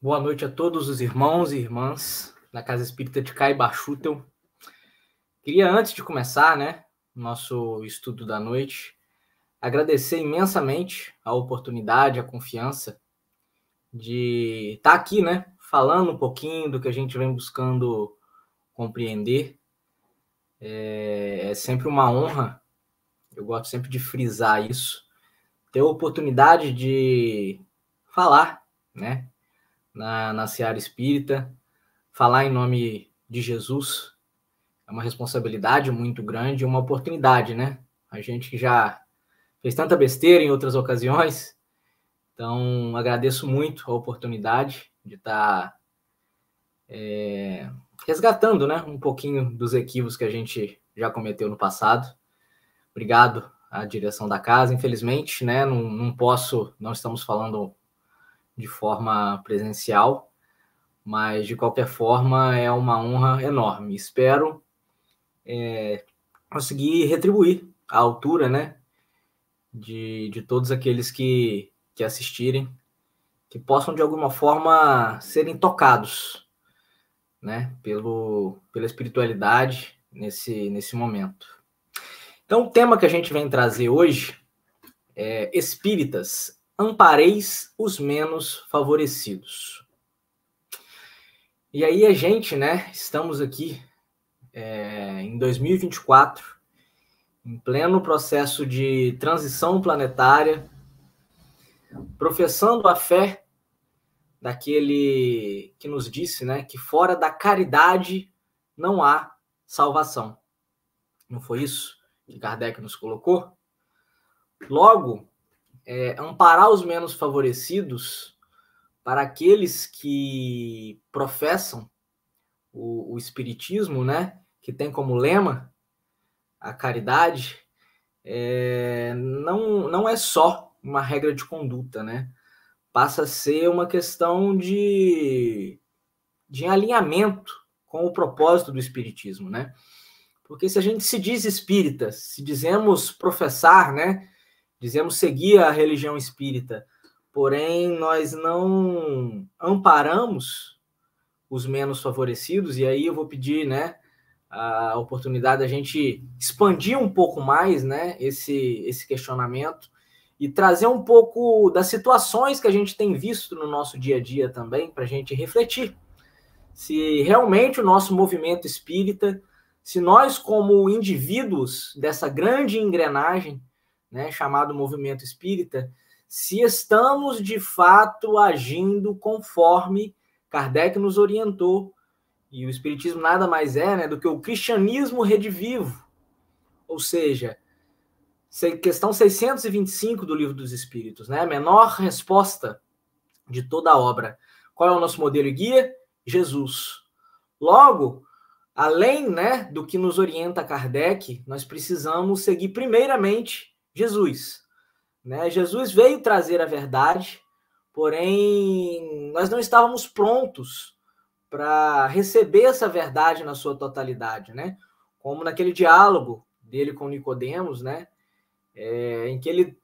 Boa noite a todos os irmãos e irmãs da Casa Espírita de Caibachutel. Queria, antes de começar, nosso estudo da noite, agradecer imensamente a oportunidade, a confiança de estar aqui, falando um pouquinho do que a gente vem buscando compreender. É sempre uma honra, eu gosto sempre de frisar isso, ter a oportunidade de falar, na Seara Espírita, falar em nome de Jesus. É uma responsabilidade muito grande, uma oportunidade, A gente que já fez tanta besteira em outras ocasiões, então agradeço muito a oportunidade de estar resgatando, um pouquinho dos equívocos que a gente já cometeu no passado. Obrigado à direção da casa. Infelizmente, não estamos falando de forma presencial, mas de qualquer forma é uma honra enorme. Espero conseguir retribuir à altura, de todos aqueles que assistirem, que possam de alguma forma serem tocados, pela espiritualidade nesse momento. Então, o tema que a gente vem trazer hoje é: Espíritas, ampareis os menos favorecidos. E aí a gente, estamos aqui em 2024, em pleno processo de transição planetária, professando a fé daquele que nos disse, que fora da caridade não há salvação. Não foi isso que Kardec nos colocou? Logo, amparar os menos favorecidos para aqueles que professam o espiritismo, que tem como lema a caridade, não é só uma regra de conduta, Passa a ser uma questão de alinhamento com o propósito do espiritismo, Porque se a gente se diz espírita, se dizemos professar, dizemos seguir a religião espírita, porém nós não amparamos os menos favorecidos, e aí eu vou pedir, a oportunidade da gente expandir um pouco mais, esse questionamento e trazer um pouco das situações que a gente tem visto no nosso dia a dia também, para a gente refletir se realmente o nosso movimento espírita, se nós como indivíduos dessa grande engrenagem, chamado movimento espírita, se estamos de fato agindo conforme Kardec nos orientou. E o espiritismo nada mais é, do que o cristianismo redivivo, ou seja, questão 625 do Livro dos Espíritos, a menor resposta de toda a obra. Qual é o nosso modelo e guia? Jesus. Logo, além, do que nos orienta Kardec, nós precisamos seguir primeiramente Jesus, Jesus veio trazer a verdade, porém nós não estávamos prontos para receber essa verdade na sua totalidade, Como naquele diálogo dele com Nicodemos, em que ele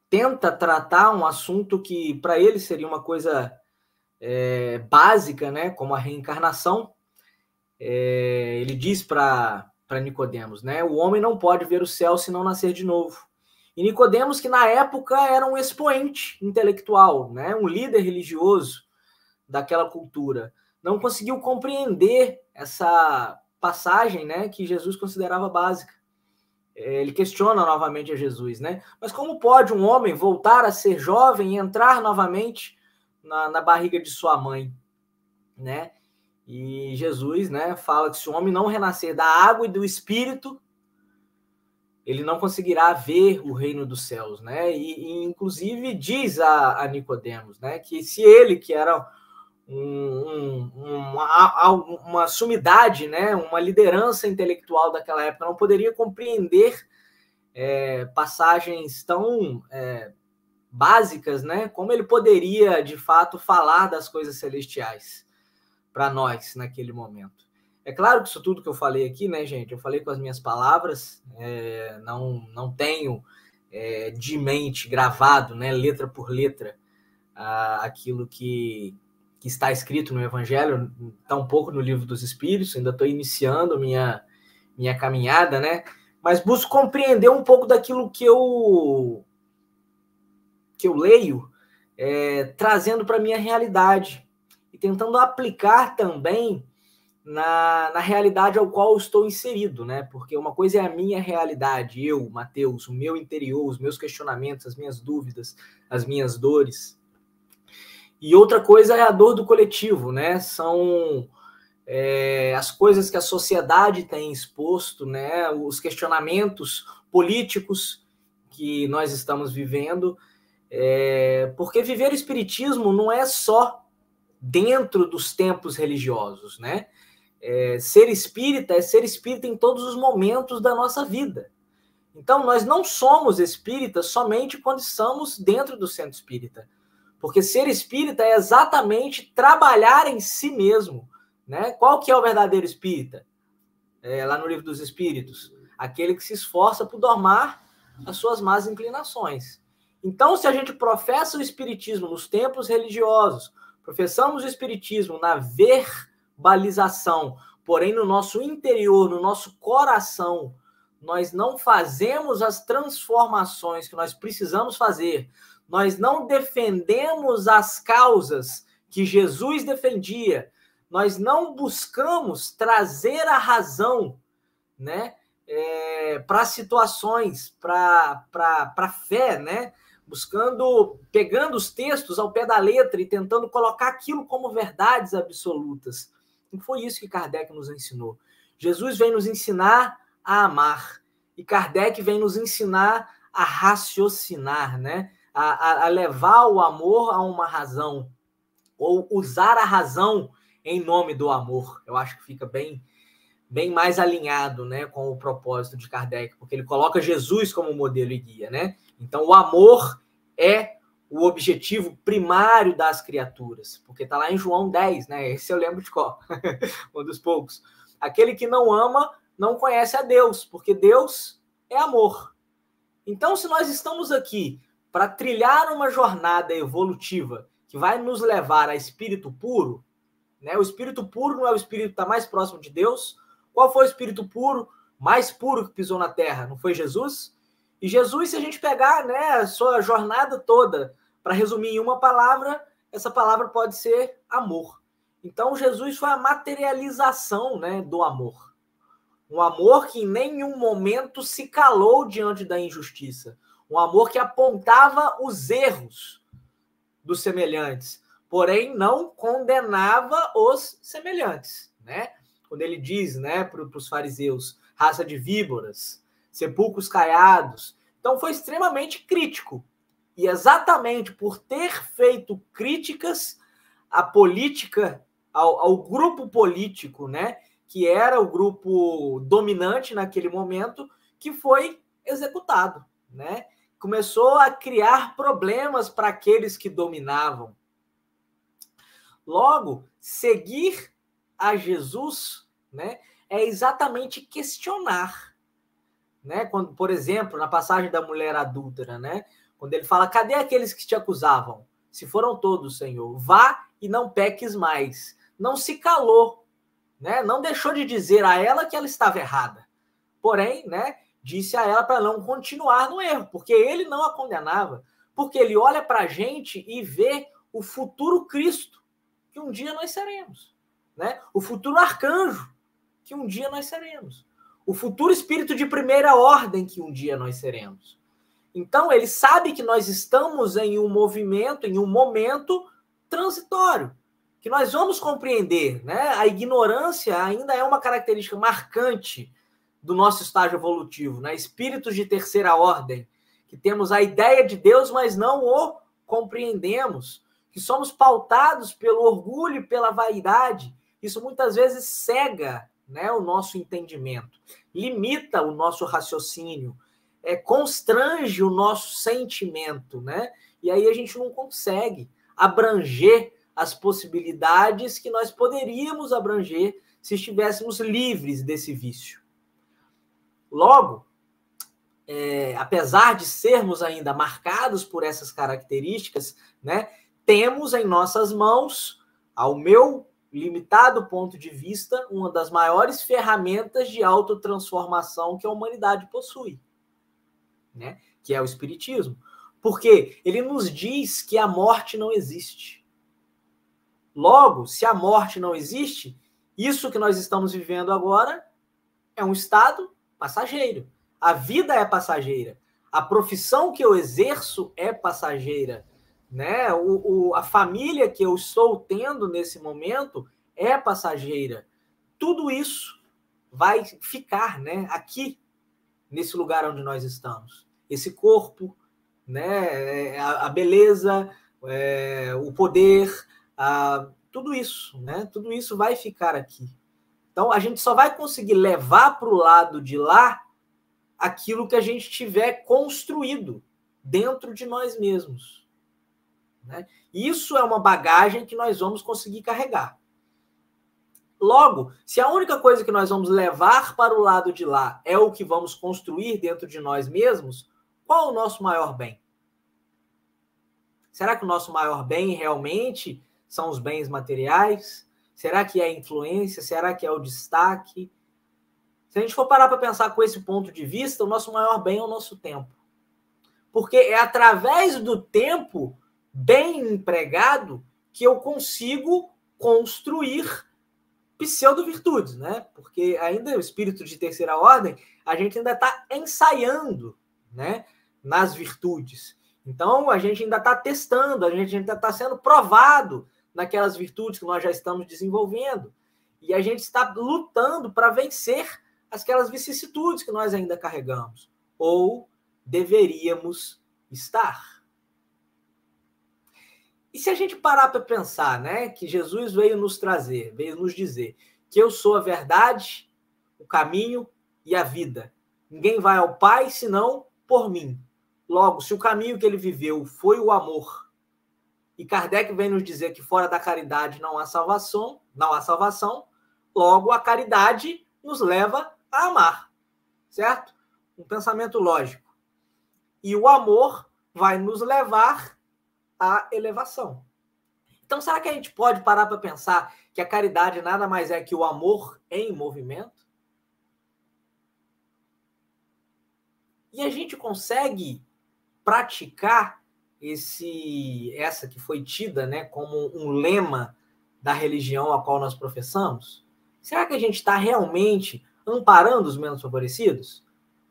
tenta tratar um assunto que para ele seria uma coisa básica, como a reencarnação. Ele diz para Nicodemos, o homem não pode ver o céu se não nascer de novo. E Nicodemos, que na época era um expoente intelectual, um líder religioso daquela cultura, não conseguiu compreender essa passagem, que Jesus considerava básica. Ele questiona novamente a Jesus, mas como pode um homem voltar a ser jovem e entrar novamente na barriga de sua mãe, E Jesus, fala que se o homem não renascer da água e do espírito, ele não conseguirá ver o reino dos céus, E inclusive diz a Nicodemos, que se ele, que era uma sumidade, uma liderança intelectual daquela época, não poderia compreender passagens tão básicas, como ele poderia, de fato, falar das coisas celestiais para nós naquele momento. É claro que isso tudo que eu falei aqui, gente, eu falei com as minhas palavras, não tenho de mente gravado, letra por letra, aquilo que que está escrito no Evangelho, tampouco no Livro dos Espíritos, ainda estou iniciando minha caminhada, né? Mas busco compreender um pouco daquilo que eu leio, trazendo para a minha realidade e tentando aplicar também na realidade ao qual eu estou inserido, né? Porque uma coisa é a minha realidade, eu, Mateus, o meu interior, os meus questionamentos, as minhas dúvidas, as minhas dores. E outra coisa é a dor do coletivo, né? São as coisas que a sociedade tem exposto, né? Os questionamentos políticos que nós estamos vivendo. Porque viver o espiritismo não é só dentro dos templos religiosos, né? Ser espírita é ser espírita em todos os momentos da nossa vida. Então, nós não somos espíritas somente quando estamos dentro do centro espírita. Porque ser espírita é exatamente trabalhar em si mesmo, né? Qual que é o verdadeiro espírita? Lá no Livro dos Espíritos, aquele que se esforça por domar as suas más inclinações. Então, se a gente professa o espiritismo nos templos religiosos, professamos o espiritismo na verbalização, porém no nosso interior, no nosso coração, nós não fazemos as transformações que nós precisamos fazer, nós não defendemos as causas que Jesus defendia, nós não buscamos trazer a razão, né, para situações, para a fé, né, pegando os textos ao pé da letra e tentando colocar aquilo como verdades absolutas. E foi isso que Kardec nos ensinou. Jesus vem nos ensinar a amar, e Kardec vem nos ensinar a raciocinar, né? A levar o amor a uma razão, ou usar a razão em nome do amor. Eu acho que fica bem mais alinhado, né, com o propósito de Kardec, porque ele coloca Jesus como modelo e guia, né? Então, o amor é o objetivo primário das criaturas, porque está lá em João 10, né? Esse eu lembro de qual, um dos poucos. Aquele que não ama não conhece a Deus, porque Deus é amor. Então, se nós estamos aqui para trilhar uma jornada evolutiva que vai nos levar a espírito puro, né? O espírito puro não é o espírito que está mais próximo de Deus. Qual foi o espírito puro, mais puro que pisou na Terra? Não foi Jesus? E Jesus, se a gente pegar, né, a sua jornada toda, para resumir em uma palavra, essa palavra pode ser amor. Então, Jesus foi a materialização, né, do amor. Um amor que em nenhum momento se calou diante da injustiça. Um amor que apontava os erros dos semelhantes, porém não condenava os semelhantes, né? Quando ele diz, né, para os fariseus, raça de víboras, sepulcros caiados. Então foi extremamente crítico. E exatamente por ter feito críticas à política, ao grupo político, né, que era o grupo dominante naquele momento, que foi executado, né? Começou a criar problemas para aqueles que dominavam. Logo, seguir a Jesus, né, é exatamente questionar, né? Quando, por exemplo, na passagem da mulher adúltera, né, quando ele fala: cadê aqueles que te acusavam? Se foram todos, Senhor, vá e não peques mais. Não se calou, né? Não deixou de dizer a ela que ela estava errada. Porém, né, disse a ela para não continuar no erro, porque ele não a condenava, porque ele olha para a gente e vê o futuro Cristo, que um dia nós seremos, né? O futuro arcanjo, que um dia nós seremos. O futuro espírito de primeira ordem, que um dia nós seremos. Então, ele sabe que nós estamos em um movimento, em um momento transitório, que nós vamos compreender, né? A ignorância ainda é uma característica marcante do nosso estágio evolutivo, né? Espíritos de terceira ordem, que temos a ideia de Deus, mas não o compreendemos, que somos pautados pelo orgulho e pela vaidade. Isso muitas vezes cega, né, o nosso entendimento, limita o nosso raciocínio, constrange o nosso sentimento, né? E aí a gente não consegue abranger as possibilidades que nós poderíamos abranger se estivéssemos livres desse vício. Logo, apesar de sermos ainda marcados por essas características, né, temos em nossas mãos ao meu limitado ponto de vista, uma das maiores ferramentas de autotransformação que a humanidade possui, né? Que é o Espiritismo. Porque ele nos diz que a morte não existe. Logo, se a morte não existe, isso que nós estamos vivendo agora é um estado passageiro. A vida é passageira. A profissão que eu exerço é passageira, né? A família que eu estou tendo nesse momento é passageira. Tudo isso vai ficar, né, aqui, nesse lugar onde nós estamos. Esse corpo, né, a beleza, o poder, tudo isso, né? Tudo isso vai ficar aqui. Então, a gente só vai conseguir levar para o lado de lá aquilo que a gente tiver construído dentro de nós mesmos, né? Isso é uma bagagem que nós vamos conseguir carregar. Logo, se a única coisa que nós vamos levar para o lado de lá é o que vamos construir dentro de nós mesmos, qual é o nosso maior bem? Será que o nosso maior bem realmente são os bens materiais? Será que é a influência? Será que é o destaque? Se a gente for parar para pensar com esse ponto de vista, o nosso maior bem é o nosso tempo. Porque é através do tempo bem empregado que eu consigo construir pseudo-virtudes, né? Porque ainda o espírito de terceira ordem, a gente ainda está ensaiando, né, nas virtudes. Então, a gente ainda está testando, a gente ainda está sendo provado naquelas virtudes que nós já estamos desenvolvendo. E a gente está lutando para vencer aquelas vicissitudes que nós ainda carregamos. Ou deveríamos estar. E se a gente parar para pensar, né, que Jesus veio nos trazer, veio nos dizer que eu sou a verdade, o caminho e a vida. Ninguém vai ao Pai senão por mim. Logo, se o caminho que ele viveu foi o amor, e Kardec vem nos dizer que fora da caridade não há salvação, logo a caridade nos leva a amar, certo? Um pensamento lógico. E o amor vai nos levar à elevação. Então, será que a gente pode parar para pensar que a caridade nada mais é que o amor em movimento? E a gente consegue praticar essa que foi tida, né, como um lema da religião a qual nós professamos? Será que a gente está realmente amparando os menos favorecidos?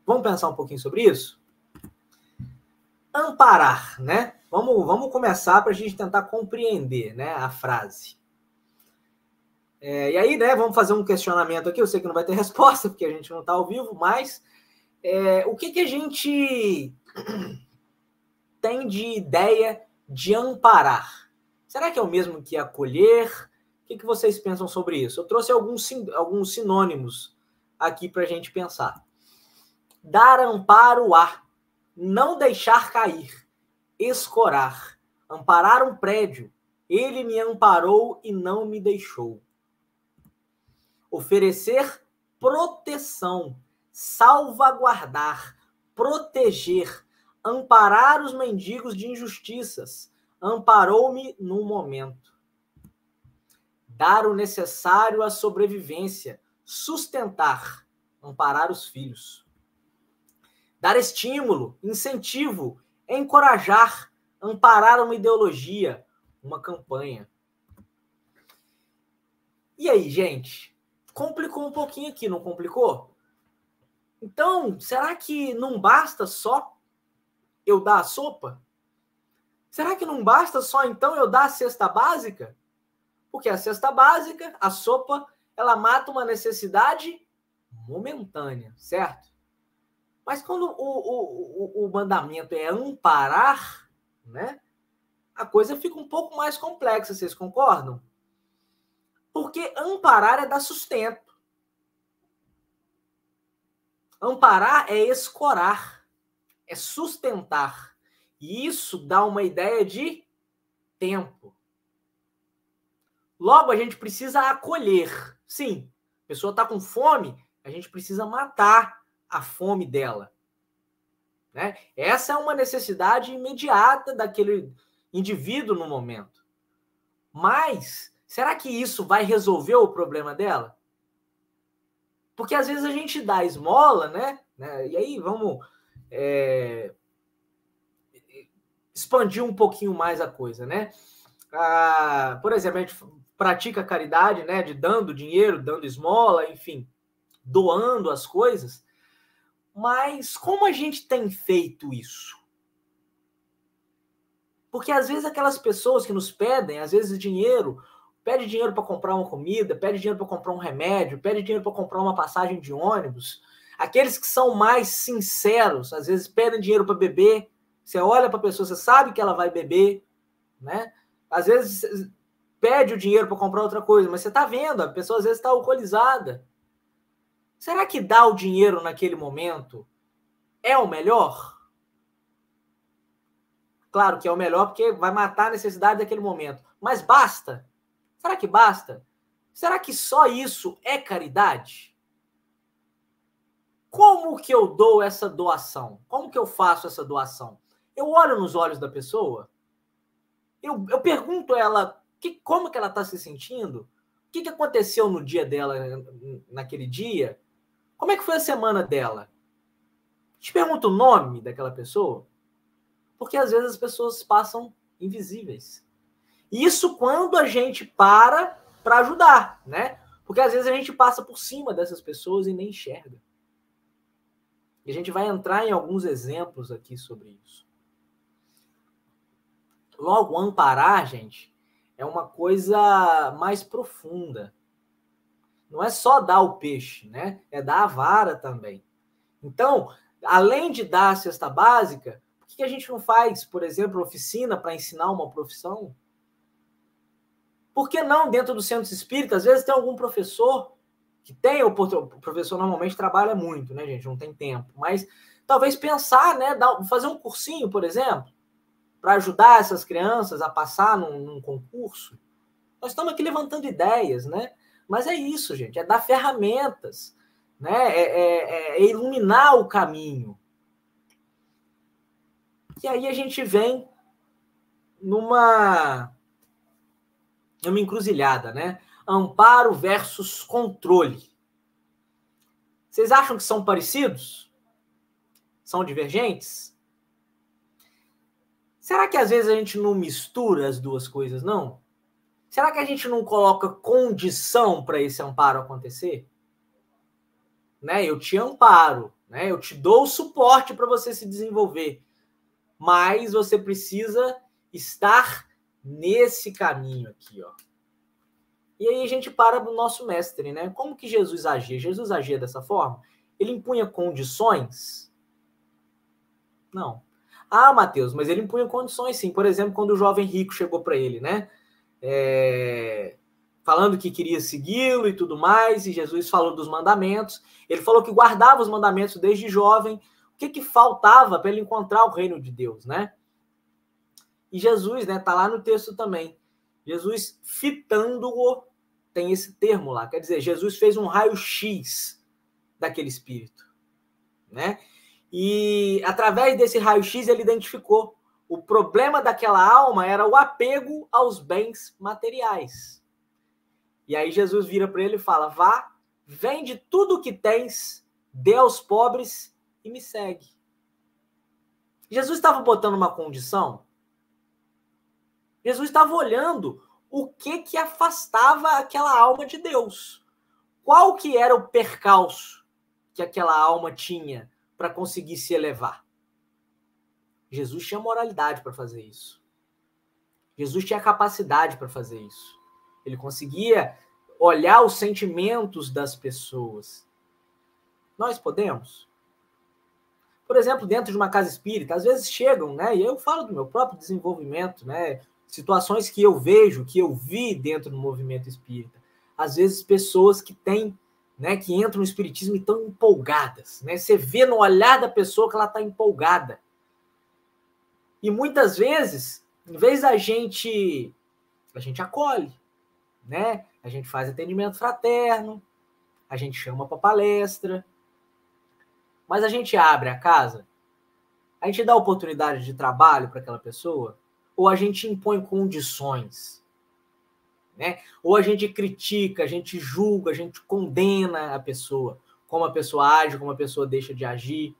Vamos pensar um pouquinho sobre isso? Amparar, né? Vamos começar para a gente tentar compreender, né, a frase. E aí, né, vamos fazer um questionamento aqui. Eu sei que não vai ter resposta, porque a gente não está ao vivo, mas o que a gente tem de ideia de amparar? Será que é o mesmo que acolher? O que vocês pensam sobre isso? Eu trouxe alguns sinônimos aqui para a gente pensar. Dar amparo a, não deixar cair, escorar, amparar um prédio, ele me amparou e não me deixou. Oferecer proteção, salvaguardar, proteger, amparar os mendigos de injustiças, amparou-me num momento. Dar o necessário à sobrevivência, sustentar, amparar os filhos. Dar estímulo, incentivo, encorajar, amparar uma ideologia, uma campanha. E aí, gente? Complicou um pouquinho aqui, não complicou? Então, será que não basta só eu dar a sopa? Será que não basta só, então, eu dar a cesta básica? Porque a cesta básica, a sopa, ela mata uma necessidade momentânea, certo? Mas quando o mandamento é amparar, né, a coisa fica um pouco mais complexa, vocês concordam? Porque amparar é dar sustento. Amparar é escorar, é sustentar. E isso dá uma ideia de tempo. Logo, a gente precisa acolher. Sim, a pessoa está com fome, a gente precisa matar a fome dela. Né? Essa é uma necessidade imediata daquele indivíduo no momento. Mas Será que isso vai resolver o problema dela? Porque às vezes a gente dá esmola, né? E aí vamos expandir um pouquinho mais a coisa, né? Por exemplo, a gente pratica caridade, né? De dando dinheiro, dando esmola, enfim, doando as coisas. Mas como a gente tem feito isso? Porque às vezes aquelas pessoas que nos pedem, às vezes dinheiro, pede dinheiro para comprar uma comida, pede dinheiro para comprar um remédio, pede dinheiro para comprar uma passagem de ônibus. Aqueles que são mais sinceros, às vezes pedem dinheiro para beber. Você olha para a pessoa, você sabe que ela vai beber, né? Às vezes pede o dinheiro para comprar outra coisa, mas você está vendo, a pessoa às vezes está alcoolizada. Será que dar o dinheiro naquele momento é o melhor? Claro que é o melhor porque vai matar a necessidade daquele momento. Mas basta? Será que basta? Será que só isso é caridade? Como que eu dou essa doação? Como que eu faço essa doação? Eu olho nos olhos da pessoa, eu pergunto a ela como que ela está se sentindo, o que aconteceu no dia dela, naquele dia, como é que foi a semana dela? Te pergunto o nome daquela pessoa, porque às vezes as pessoas passam invisíveis. Isso quando a gente para ajudar, né? Porque às vezes a gente passa por cima dessas pessoas e nem enxerga. E a gente vai entrar em alguns exemplos aqui sobre isso. Logo, amparar, gente, é uma coisa mais profunda. Não é só dar o peixe, né? É dar a vara também. Então, além de dar a cesta básica, por que a gente não faz, por exemplo, oficina para ensinar uma profissão? Por que não dentro do centro espírita? Às vezes tem algum professor que tem, o professor normalmente trabalha muito, né, gente? Não tem tempo. Mas talvez pensar, né? Fazer um cursinho, por exemplo, para ajudar essas crianças a passar num concurso. Nós estamos aqui levantando ideias, né? Mas é isso, gente, é dar ferramentas, né? É iluminar o caminho. E aí a gente vem numa encruzilhada, né? Amparo versus controle. Vocês acham que são parecidos? São divergentes? Será que às vezes a gente não mistura as duas coisas, não? Será que a gente não coloca condição para esse amparo acontecer? Né? Eu te amparo, né? Eu te dou o suporte para você se desenvolver, mas você precisa estar nesse caminho aqui, ó. E aí a gente para do nosso mestre, né? Como que Jesus agia? Jesus agia dessa forma? Ele impunha condições? Não. Ah, Mateus, mas ele impunha condições, sim. Por exemplo, quando o jovem rico chegou para ele, né? Falando que queria segui-lo e tudo mais, e Jesus falou dos mandamentos. Ele falou que guardava os mandamentos desde jovem. O que faltava para ele encontrar o reino de Deus, né? E Jesus, né, tá lá no texto também. Jesus fitando-o, tem esse termo lá. Quer dizer, Jesus fez um raio-x daquele espírito, né? E através desse raio-x ele identificou o problema daquela alma era o apego aos bens materiais. E aí Jesus vira para ele e fala: vá, vende tudo o que tens, dê aos pobres e me segue. Jesus estava botando uma condição. Jesus estava olhando o que afastava aquela alma de Deus. Qual que era o percalço que aquela alma tinha para conseguir se elevar? Jesus tinha moralidade para fazer isso. Jesus tinha capacidade para fazer isso. Ele conseguia olhar os sentimentos das pessoas. Nós podemos? Por exemplo, dentro de uma casa espírita, às vezes chegam, né? E eu falo do meu próprio desenvolvimento, né? Situações que eu vejo, que eu vi dentro do movimento espírita. Às vezes pessoas que têm, né? Que entram no espiritismo e estão empolgadas, né? Você vê no olhar da pessoa que ela está empolgada. E muitas vezes, em vez da gente acolhe, né? A gente faz atendimento fraterno, a gente chama para palestra, mas a gente abre a casa, a gente dá oportunidade de trabalho para aquela pessoa, ou a gente impõe condições? né? Ou a gente critica, a gente julga, a gente condena a pessoa, como a pessoa age, como a pessoa deixa de agir.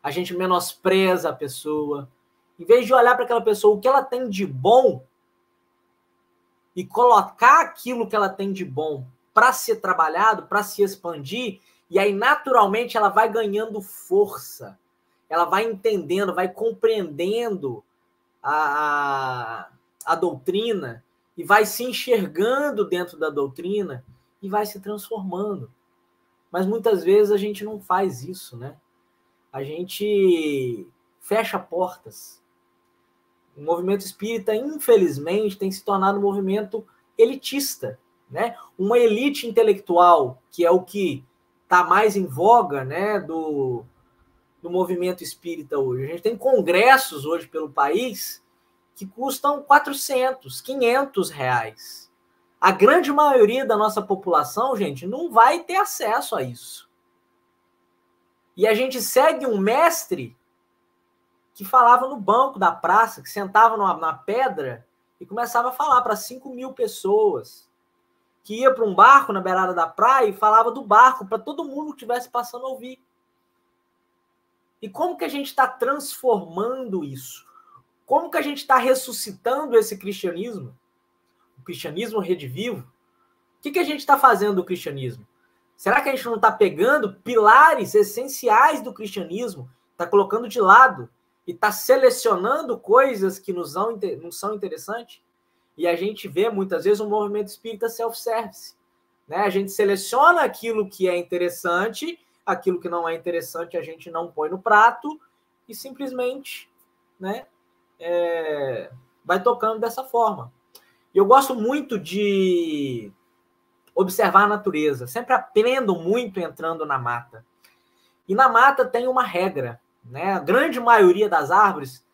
A gente menospreza a pessoa. Em vez de olhar para aquela pessoa, o que ela tem de bom, e colocar aquilo que ela tem de bom para ser trabalhado, para se expandir, e aí naturalmente ela vai ganhando força, ela vai entendendo, vai compreendendo a doutrina, e vai se enxergando dentro da doutrina, e vai se transformando. Mas muitas vezes a gente não faz isso, né? A gente fecha portas. O movimento espírita, infelizmente, tem se tornado um movimento elitista, né? Uma elite intelectual, que é o que está mais em voga, né, do movimento espírita hoje. A gente tem congressos hoje pelo país que custam 400, 500 reais. A grande maioria da nossa população, gente, não vai ter acesso a isso. E a gente segue um mestre que falava no banco da praça, que sentava na pedra e começava a falar para 5.000 pessoas, que ia para um barco na beirada da praia e falava do barco para todo mundo que estivesse passando a ouvir. E como que a gente está transformando isso? Como que a gente está ressuscitando esse cristianismo? O cristianismo redivivo? O que a gente está fazendo do cristianismo? Será que a gente não está pegando pilares essenciais do cristianismo, está colocando de lado e está selecionando coisas que não são interessantes? E a gente vê, muitas vezes, um movimento espírita self-service, né? A gente seleciona aquilo que é interessante, aquilo que não é interessante a gente não põe no prato e simplesmente, né, vai tocando dessa forma. Eu gosto muito de observar a natureza. Sempre aprendo muito entrando na mata. E na mata tem uma regra, né? A grande maioria das árvores,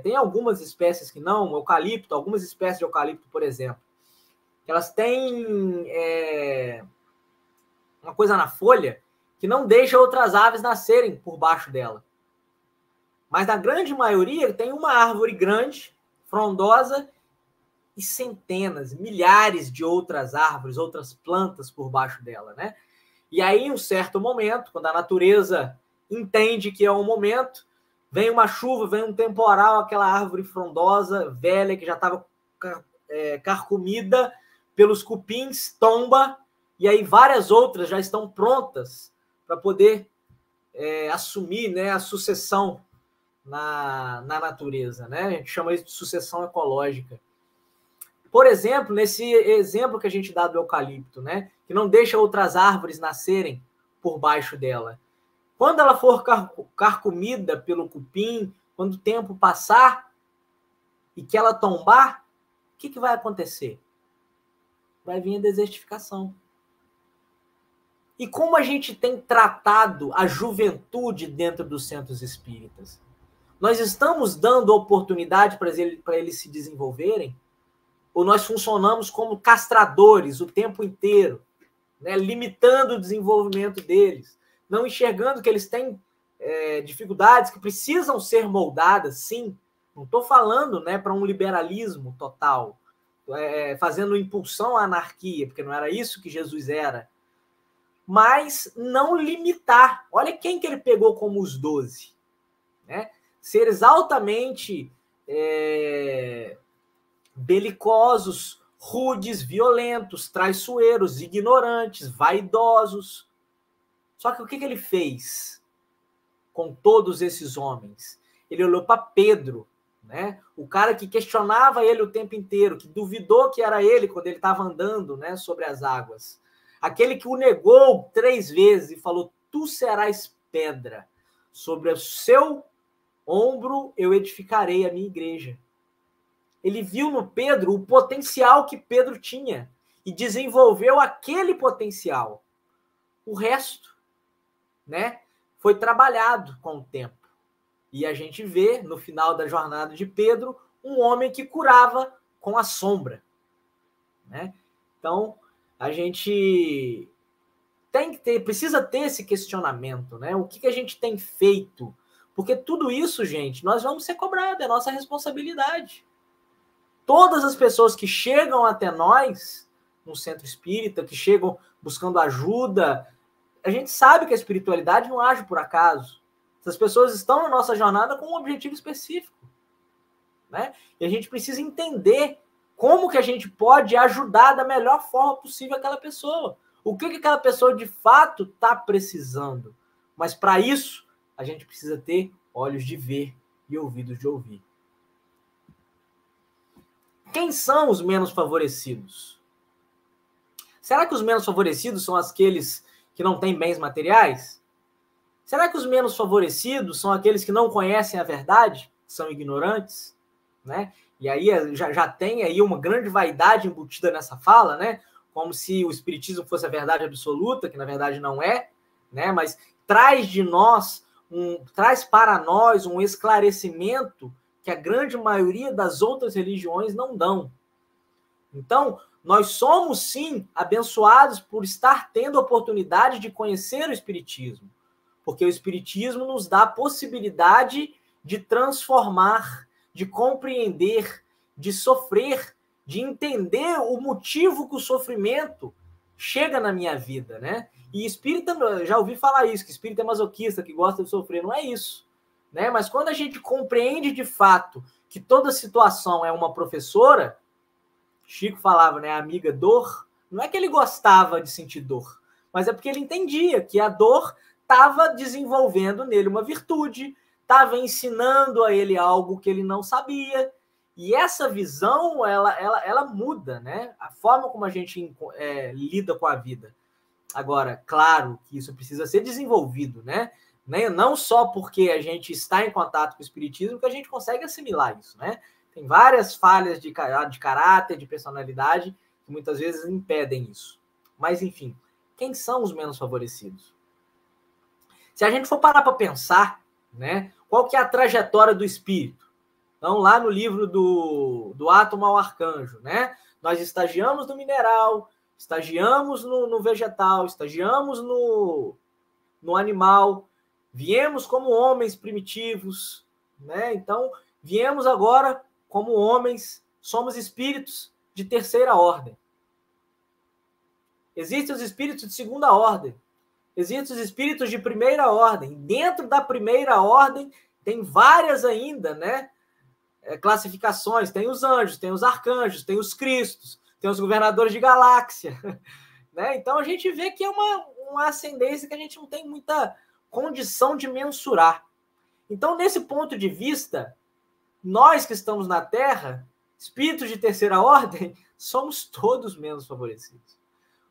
tem algumas espécies que não, eucalipto, algumas espécies de eucalipto, por exemplo, elas têm uma coisa na folha que não deixa outras aves nascerem por baixo dela. Mas na grande maioria tem uma árvore grande, frondosa, e centenas, milhares de outras árvores, outras plantas por baixo dela, né? E aí, em um certo momento, quando a natureza entende que é um momento, vem uma chuva, vem um temporal, aquela árvore frondosa, velha, que já estava carcomida pelos cupins, tomba, e aí várias outras já estão prontas para poder assumir, né, a sucessão na natureza, né? A gente chama isso de sucessão ecológica. Por exemplo, nesse exemplo que a gente dá do eucalipto, né, que não deixa outras árvores nascerem por baixo dela. Quando ela for carcomida pelo cupim, quando o tempo passar e que ela tombar, o que vai acontecer? Vai vir a desertificação. E como a gente tem tratado a juventude dentro dos centros espíritas? Nós estamos dando oportunidade para eles se desenvolverem? Ou nós funcionamos como castradores o tempo inteiro, né, limitando o desenvolvimento deles, não enxergando que eles têm dificuldades que precisam ser moldadas, sim. Não estou falando, né, para um liberalismo total, fazendo impulsão à anarquia, porque não era isso que Jesus era. Mas não limitar. Olha quem que ele pegou como os 12. Né? Seres altamente belicosos, rudes, violentos, traiçoeiros, ignorantes, vaidosos. Só que o que ele fez com todos esses homens? Ele olhou para Pedro, né? O cara que questionava ele o tempo inteiro, que duvidou que era ele quando ele estava andando, né, sobre as águas. Aquele que o negou 3 vezes e falou: tu serás pedra, sobre o seu ombro eu edificarei a minha igreja. Ele viu no Pedro o potencial que Pedro tinha e desenvolveu aquele potencial. O resto, né, foi trabalhado com o tempo. E a gente vê, no final da jornada de Pedro, um homem que curava com a sombra. Né? Então, a gente precisa ter esse questionamento. Né? O que a gente tem feito? Porque tudo isso, gente, nós vamos ser cobrados, é nossa responsabilidade. Todas as pessoas que chegam até nós, no centro espírita, que chegam buscando ajuda, a gente sabe que a espiritualidade não age por acaso. Essas pessoas estão na nossa jornada com um objetivo específico, né? E a gente precisa entender como que a gente pode ajudar da melhor forma possível aquela pessoa. O que aquela pessoa de fato está precisando. Mas para isso, a gente precisa ter olhos de ver e ouvidos de ouvir. Quem são os menos favorecidos? Será que os menos favorecidos são aqueles que não têm bens materiais? Será que os menos favorecidos são aqueles que não conhecem a verdade, são ignorantes? Né? E aí já tem aí uma grande vaidade embutida nessa fala, né? Como se o espiritismo fosse a verdade absoluta, que na verdade não é, né? Mas traz para nós um esclarecimento que a grande maioria das outras religiões não dão. Então, nós somos, sim, abençoados por estar tendo a oportunidade de conhecer o Espiritismo, porque o Espiritismo nos dá a possibilidade de transformar, de compreender, de sofrer, de entender o motivo que o sofrimento chega na minha vida, né? E espírita, já ouvi falar isso, que espírita é masoquista, que gosta de sofrer, não é isso, né? Mas quando a gente compreende de fato que toda situação é uma professora, Chico falava, né, amiga dor, não é que ele gostava de sentir dor, mas é porque ele entendia que a dor estava desenvolvendo nele uma virtude, estava ensinando a ele algo que ele não sabia, e essa visão, ela muda, né? A forma como a gente lida com a vida. Agora, claro que isso precisa ser desenvolvido, né? Não só porque a gente está em contato com o espiritismo que a gente consegue assimilar isso, né? Tem várias falhas de caráter, de personalidade, que muitas vezes impedem isso. Mas, enfim, quem são os menos favorecidos? Se a gente for parar para pensar, né, qual que é a trajetória do espírito? Então, lá no livro do Átomo ao Arcanjo, né? Nós estagiamos no mineral, estagiamos no vegetal, estagiamos no animal, viemos como homens primitivos, né? Então, viemos agora como homens, somos espíritos de terceira ordem. Existem os espíritos de segunda ordem. Existem os espíritos de primeira ordem. Dentro da primeira ordem, tem várias ainda, né? Classificações. Tem os anjos, tem os arcanjos, tem os cristos, tem os governadores de galáxia. Né? Então, a gente vê que é uma ascendência que a gente não tem muita condição de mensurar. Então, nesse ponto de vista, nós que estamos na Terra, espíritos de terceira ordem, somos todos menos favorecidos.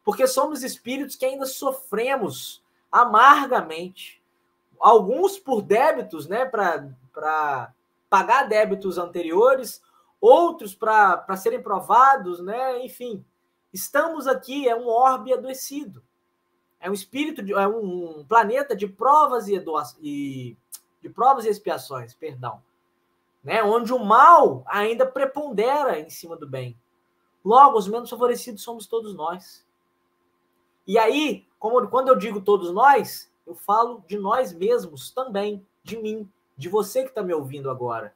Porque somos espíritos que ainda sofremos amargamente. Alguns por débitos, né, para pagar débitos anteriores, outros para serem provados, né, enfim. Estamos aqui, é um orbe adoecido. É um espírito, é um planeta de provas e expiações, perdão. Né, onde o mal ainda prepondera em cima do bem. Logo, os menos favorecidos somos todos nós. E aí, quando eu digo todos nós, eu falo de nós mesmos também, de mim, de você que está me ouvindo agora.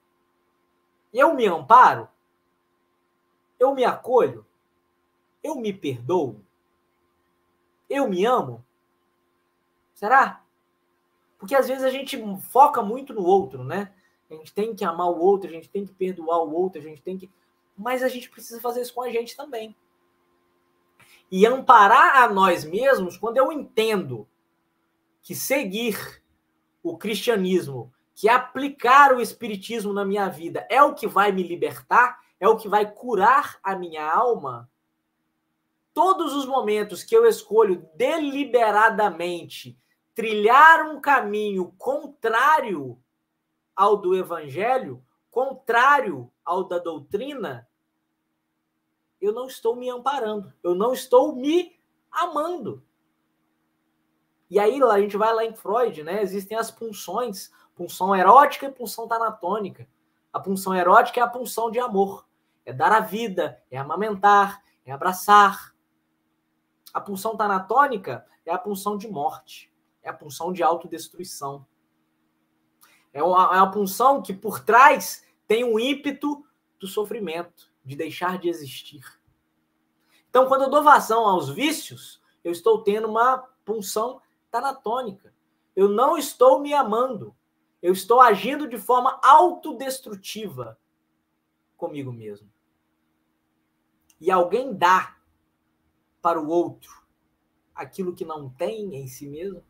Eu me amparo? Eu me acolho? Eu me perdoo? Eu me amo? Será? Porque às vezes a gente foca muito no outro, né? A gente tem que amar o outro, a gente tem que perdoar o outro, a gente tem que... Mas a gente precisa fazer isso com a gente também. E amparar a nós mesmos, quando eu entendo que seguir o cristianismo, que aplicar o espiritismo na minha vida é o que vai me libertar, é o que vai curar a minha alma, todos os momentos que eu escolho deliberadamente trilhar um caminho contrário ao do evangelho, contrário ao da doutrina, eu não estou me amparando, eu não estou me amando. E aí a gente vai lá em Freud, né? Existem as pulsões, pulsão erótica e pulsão tanatônica. A pulsão erótica é a pulsão de amor, é dar a vida, é amamentar, é abraçar. A pulsão tanatônica é a pulsão de morte, é a pulsão de autodestruição. É uma pulsão que por trás tem um ímpeto do sofrimento, de deixar de existir. Então, quando eu dou vazão aos vícios, eu estou tendo uma punção tanatônica. Eu não estou me amando. Eu estou agindo de forma autodestrutiva comigo mesmo. E alguém dá para o outro aquilo que não tem em si mesmo?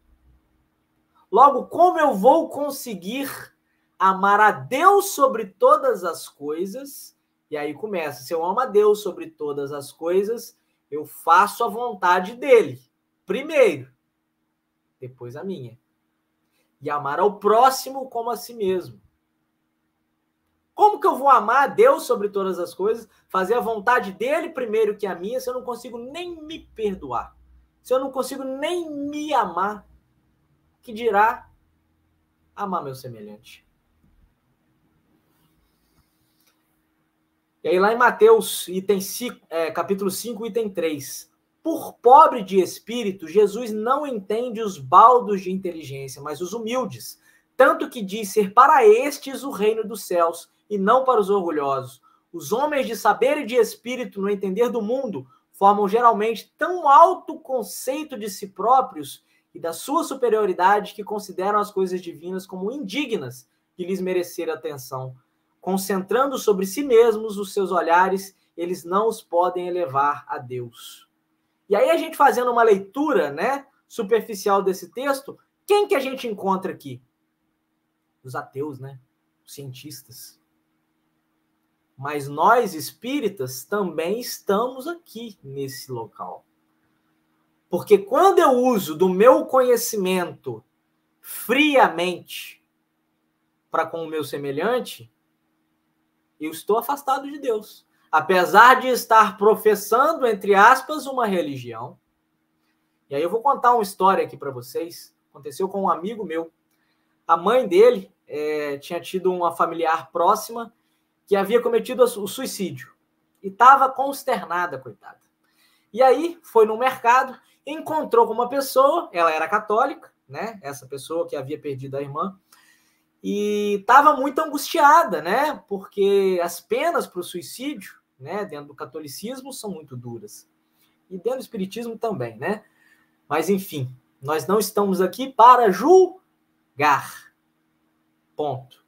Logo, como eu vou conseguir amar a Deus sobre todas as coisas? E aí começa, se eu amo a Deus sobre todas as coisas, eu faço a vontade dele, primeiro, depois a minha. E amar ao próximo como a si mesmo. Como que eu vou amar a Deus sobre todas as coisas, fazer a vontade dele primeiro que a minha, se eu não consigo nem me perdoar? Se eu não consigo nem me amar, que dirá amar meu semelhante? E aí lá em Mateus, capítulo 5, item 3. Por pobre de espírito, Jesus não entende os baldos de inteligência, mas os humildes. Tanto que diz ser para estes o reino dos céus, e não para os orgulhosos. Os homens de saber e de espírito no entender do mundo formam geralmente tão alto conceito de si próprios e da sua superioridade que consideram as coisas divinas como indignas de lhes merecer atenção. Concentrando sobre si mesmos os seus olhares, eles não os podem elevar a Deus. E aí a gente fazendo uma leitura, né, superficial desse texto, quem que a gente encontra aqui? Os ateus, né? Os cientistas. Mas nós, espíritas, também estamos aqui nesse local. Porque quando eu uso do meu conhecimento friamente para com o meu semelhante, eu estou afastado de Deus. Apesar de estar professando, entre aspas, uma religião. E aí eu vou contar uma história aqui para vocês. Aconteceu com um amigo meu. A mãe dele tinha tido uma familiar próxima que havia cometido o suicídio. E estava consternada, coitada. E aí foi no mercado, encontrou com uma pessoa, ela era católica, né? Essa pessoa que havia perdido a irmã. E estava muito angustiada, né? Porque as penas para o suicídio, né, dentro do catolicismo, são muito duras. E dentro do espiritismo também, né? Mas, enfim, nós não estamos aqui para julgar. Ponto.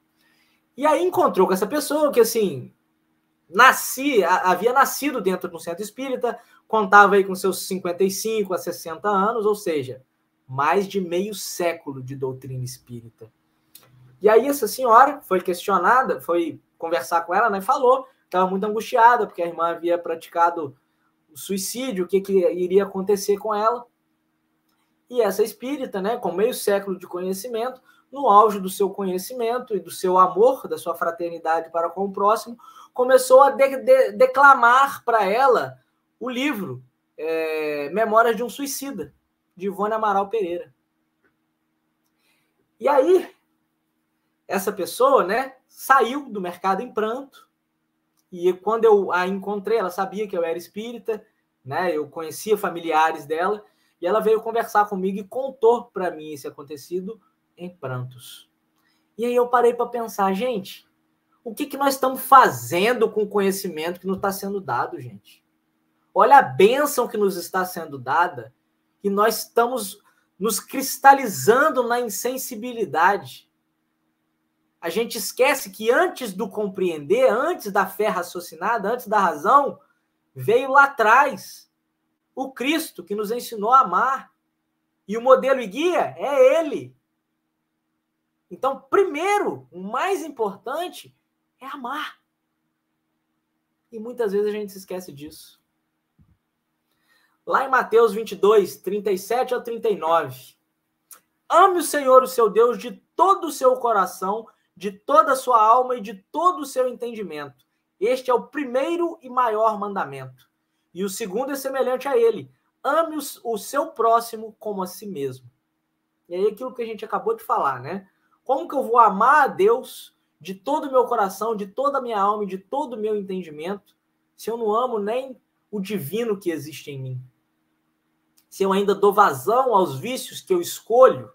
E aí encontrou com essa pessoa que, assim, havia nascido dentro de um centro espírita, contava aí com seus 55 a 60 anos, ou seja, mais de meio século de doutrina espírita. E aí essa senhora foi questionada, foi conversar com ela, né, falou que estava muito angustiada, porque a irmã havia praticado o suicídio, o que iria acontecer com ela. E essa espírita, né, com meio século de conhecimento, no auge do seu conhecimento e do seu amor, da sua fraternidade para com o próximo, começou a declamar para ela o livro Memórias de um Suicida, de Ivone Amaral Pereira. E aí, essa pessoa, né, saiu do mercado em pranto, e quando eu a encontrei, ela sabia que eu era espírita, né, eu conhecia familiares dela, e ela veio conversar comigo e contou para mim esse acontecido em prantos. E aí eu parei para pensar, gente, o que nós estamos fazendo com o conhecimento que nos está sendo dado, gente? Olha a bênção que nos está sendo dada e nós estamos nos cristalizando na insensibilidade. A gente esquece que antes do compreender, antes da fé raciocinada, antes da razão, veio lá atrás o Cristo que nos ensinou a amar. E o modelo e guia é ele. Então, primeiro, o mais importante é amar. E muitas vezes a gente se esquece disso. Lá em Mateus 22, 37 a 39. Ame o Senhor, o seu Deus, de todo o seu coração, de toda a sua alma e de todo o seu entendimento. Este é o primeiro e maior mandamento. E o segundo é semelhante a ele. Ame o seu próximo como a si mesmo. E aí aquilo que a gente acabou de falar, né? Como que eu vou amar a Deus de todo o meu coração, de toda a minha alma e de todo o meu entendimento, se eu não amo nem o divino que existe em mim? Se eu ainda dou vazão aos vícios que eu escolho,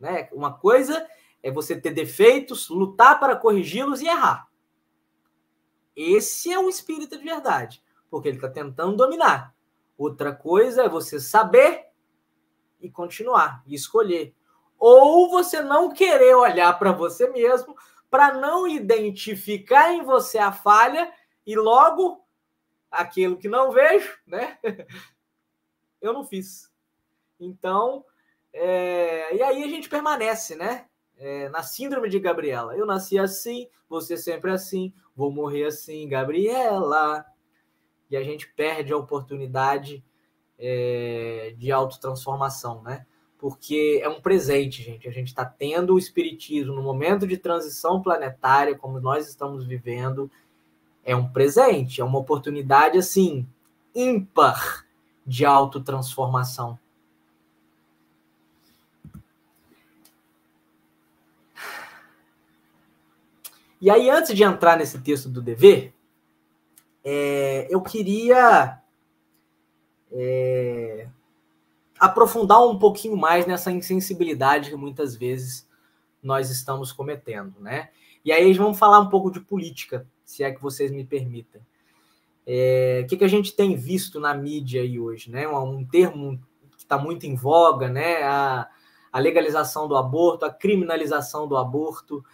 né? Uma coisa é você ter defeitos, lutar para corrigi-los e errar. Esse é o espírita de verdade, porque ele está tentando dominar. Outra coisa é você saber e continuar, e escolher. Ou você não querer olhar para você mesmo, para não identificar em você a falha e logo aquilo que não vejo, né? Eu não fiz. Então, e aí a gente permanece, né? Na síndrome de Gabriela. Eu nasci assim, você sempre assim, vou morrer assim, Gabriela. E a gente perde a oportunidade de autotransformação, né? Porque é um presente, gente. A gente está tendo o espiritismo no momento de transição planetária, como nós estamos vivendo, é um presente, é uma oportunidade, assim, ímpar de autotransformação. E aí, antes de entrar nesse texto do dever, eu queria aprofundar um pouquinho mais nessa insensibilidade que muitas vezes nós estamos cometendo, né? E aí vamos falar um pouco de política, se é que vocês me permitem. O que a gente tem visto na mídia aí hoje, né? Um termo que está muito em voga, né? A legalização do aborto, a criminalização do aborto,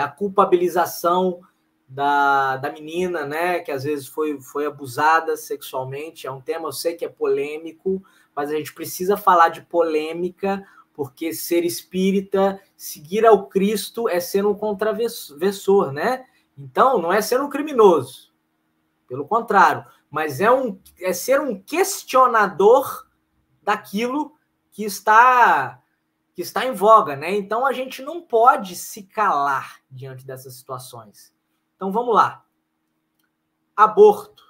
a culpabilização da menina, né? Que às vezes foi abusada sexualmente. É um tema, eu sei que é polêmico, mas a gente precisa falar de polêmica, porque ser espírita, seguir ao Cristo é ser um contravessor, né? Então, não é ser um criminoso, pelo contrário, mas é ser um questionador daquilo que está em voga, né? Então, a gente não pode se calar diante dessas situações. Então, vamos lá. Aborto.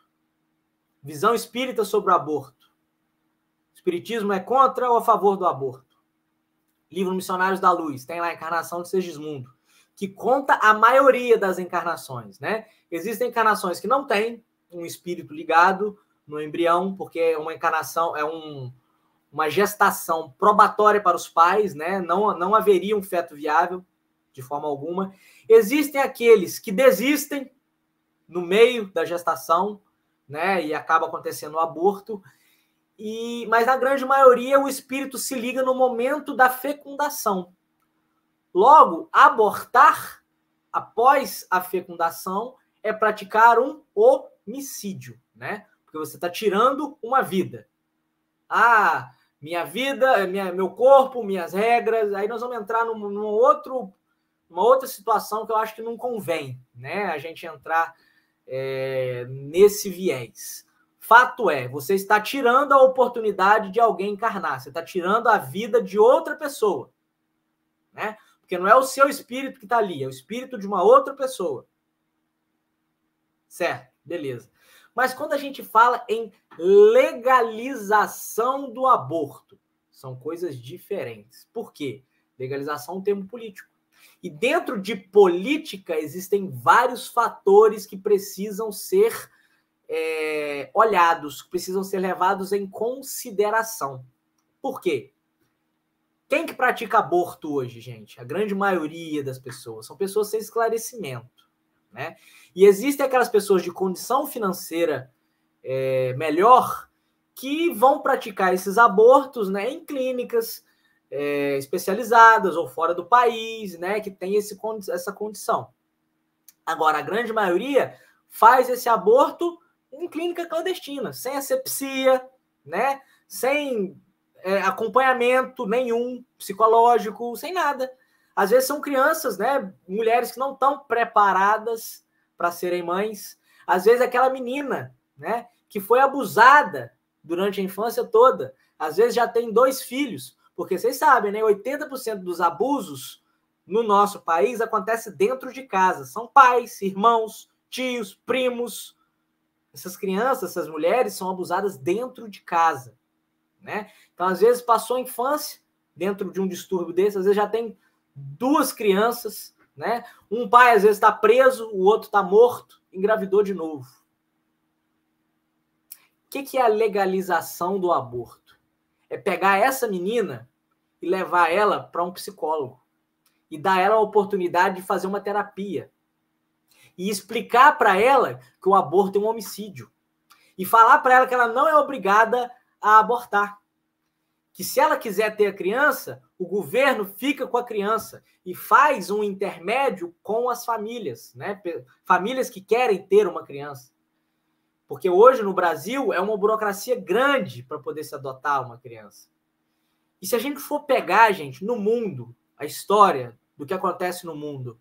Visão espírita sobre o aborto. O espiritismo é contra ou a favor do aborto? Livro Missionários da Luz, tem lá a Encarnação de Segismundo, que conta a maioria das encarnações, né? Existem encarnações que não têm um espírito ligado no embrião, porque uma encarnação uma gestação probatória para os pais, né? Não haveria um feto viável de forma alguma. Existem aqueles que desistem no meio da gestação, né? E acaba acontecendo o aborto. Mas na grande maioria o espírito se liga no momento da fecundação. Logo, abortar após a fecundação é praticar um homicídio, né? Porque você está tirando uma vida. Minha vida, meu corpo, minhas regras. Aí nós vamos entrar numa outra situação que eu acho que não convém, né? A gente entrar nesse viés. Fato é, você está tirando a oportunidade de alguém encarnar, você está tirando a vida de outra pessoa, né? Porque não é o seu espírito que está ali, é o espírito de uma outra pessoa. Certo, beleza. Mas quando a gente fala em legalização do aborto, são coisas diferentes. Por quê? Legalização é um termo político. E dentro de política existem vários fatores que precisam ser olhados, precisam ser levados em consideração. Por quê? Quem que pratica aborto hoje, gente? A grande maioria das pessoas são pessoas sem esclarecimento, né? E existem aquelas pessoas de condição financeira melhor que vão praticar esses abortos, né, em clínicas especializadas ou fora do país, né, que tem essa condição. Agora, a grande maioria faz esse aborto em clínica clandestina, sem asepsia, né? Sem acompanhamento nenhum psicológico, sem nada. Às vezes são crianças, né? Mulheres que não estão preparadas para serem mães. Às vezes aquela menina, né? Que foi abusada durante a infância toda. Às vezes já tem 2 filhos. Porque vocês sabem, né? 80% dos abusos no nosso país acontece dentro de casa. São pais, irmãos, tios, primos. Essas crianças, essas mulheres são abusadas dentro de casa, né? Então, às vezes, passou a infância dentro de um distúrbio desse, às vezes já tem 2 crianças, né? Um pai, às vezes, está preso, o outro está morto, engravidou de novo. O que é a legalização do aborto? É pegar essa menina e levar ela para um psicólogo e dar ela a oportunidade de fazer uma terapia. e explicar para ela que o aborto é um homicídio. E falar para ela que ela não é obrigada a abortar. Que se ela quiser ter a criança, o governo fica com a criança e faz um intermédio com as famílias, né? Famílias que querem ter uma criança. Porque hoje no Brasil é uma burocracia grande para poder se adotar uma criança. E se a gente for pegar, gente, no mundo, a história do que acontece no mundo,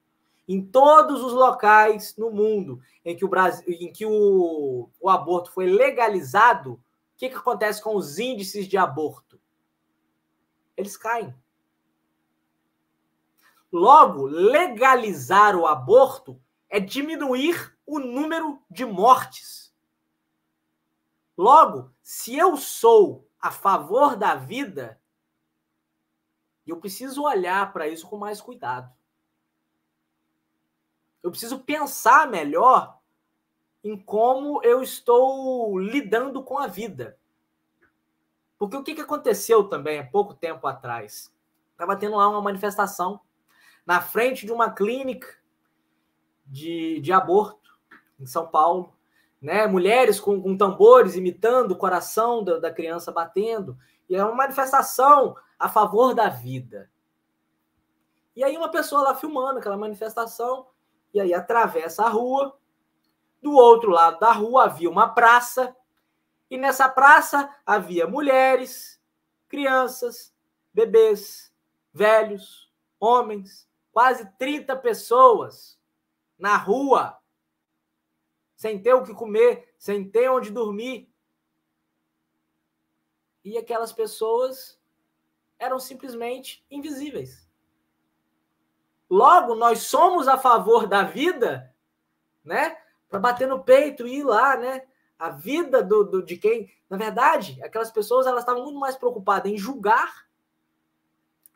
em todos os locais no mundo em que o aborto foi legalizado, o que acontece com os índices de aborto? Eles caem. Logo, legalizar o aborto é diminuir o número de mortes. Logo, se eu sou a favor da vida, eu preciso olhar para isso com mais cuidado. Eu preciso pensar melhor em como eu estou lidando com a vida. Porque o que aconteceu também há pouco tempo atrás? Estava tendo lá uma manifestação na frente de uma clínica de aborto em São Paulo, né? Mulheres com tambores imitando o coração da criança batendo. E é uma manifestação a favor da vida. E aí uma pessoa lá filmando aquela manifestação, e aí atravessa a rua. Do outro lado da rua havia uma praça, e nessa praça havia mulheres, crianças, bebês, velhos, homens, quase 30 pessoas na rua, sem ter o que comer, sem ter onde dormir. E aquelas pessoas eram simplesmente invisíveis. Logo, nós somos a favor da vida, né? Para bater no peito e ir lá, né? A vida de quem... Na verdade, aquelas pessoas elas estavam muito mais preocupadas em julgar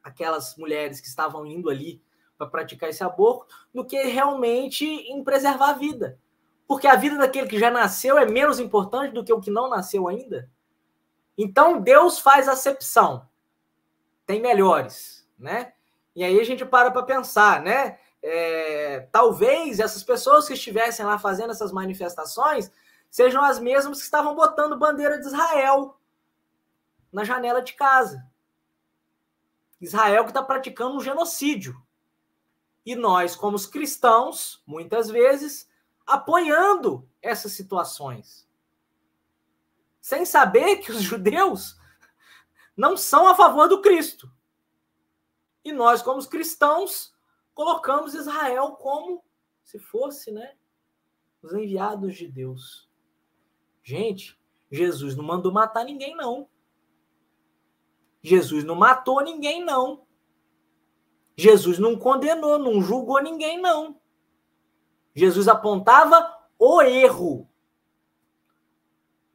aquelas mulheres que estavam indo ali para praticar esse aborto do que realmente em preservar a vida. Porque a vida daquele que já nasceu é menos importante do que o que não nasceu ainda. Então, Deus faz acepção. Tem melhores, né? E aí a gente para pensar, né? Talvez essas pessoas que estivessem lá fazendo essas manifestações sejam as mesmas que estavam botando bandeira de Israel na janela de casa. Israel que está praticando um genocídio. E nós, como os cristãos, muitas vezes, apoiando essas situações. Sem saber que os judeus não são a favor do Cristo. E nós, como os cristãos, colocamos Israel como se fosse, né, os enviados de Deus. Gente, Jesus não mandou matar ninguém, não. Jesus não matou ninguém, não. Jesus não condenou, não julgou ninguém, não. Jesus apontava o erro.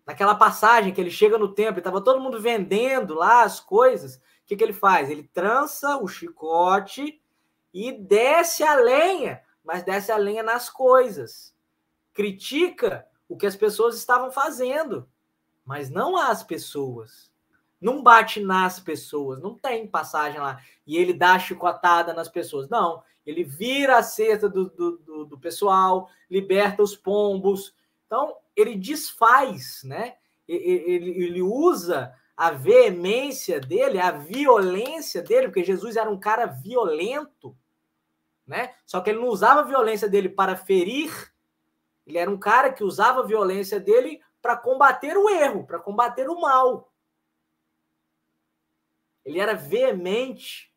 Naquela passagem que ele chega no templo, estava todo mundo vendendo lá as coisas. O que ele faz? Ele trança o chicote e desce a lenha, mas desce a lenha nas coisas. Critica o que as pessoas estavam fazendo, mas não as pessoas. Não bate nas pessoas, não tem passagem lá. E ele dá chicotada nas pessoas. Não, ele vira a cesta do pessoal, liberta os pombos. Então, ele desfaz, né? Ele usa a veemência dele, a violência dele, porque Jesus era um cara violento, né? Só que ele não usava a violência dele para ferir, ele era um cara que usava a violência dele para combater o erro, para combater o mal. Ele era veemente.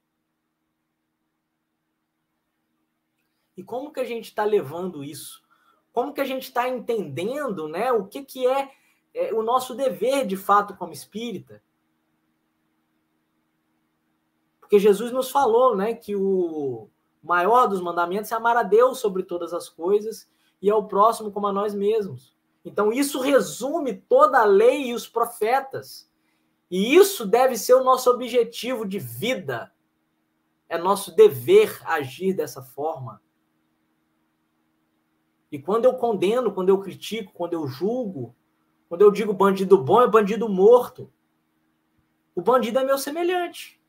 E como que a gente está levando isso? Como que a gente está entendendo, né, o que é o nosso dever, de fato, como espírita? Porque Jesus nos falou, né, que o maior dos mandamentos é amar a Deus sobre todas as coisas e ao próximo como a nós mesmos. Então, isso resume toda a lei e os profetas. E isso deve ser o nosso objetivo de vida. É nosso dever agir dessa forma. E quando eu condeno, quando eu critico, quando eu julgo, quando eu digo bandido bom é bandido morto, o bandido é meu semelhante.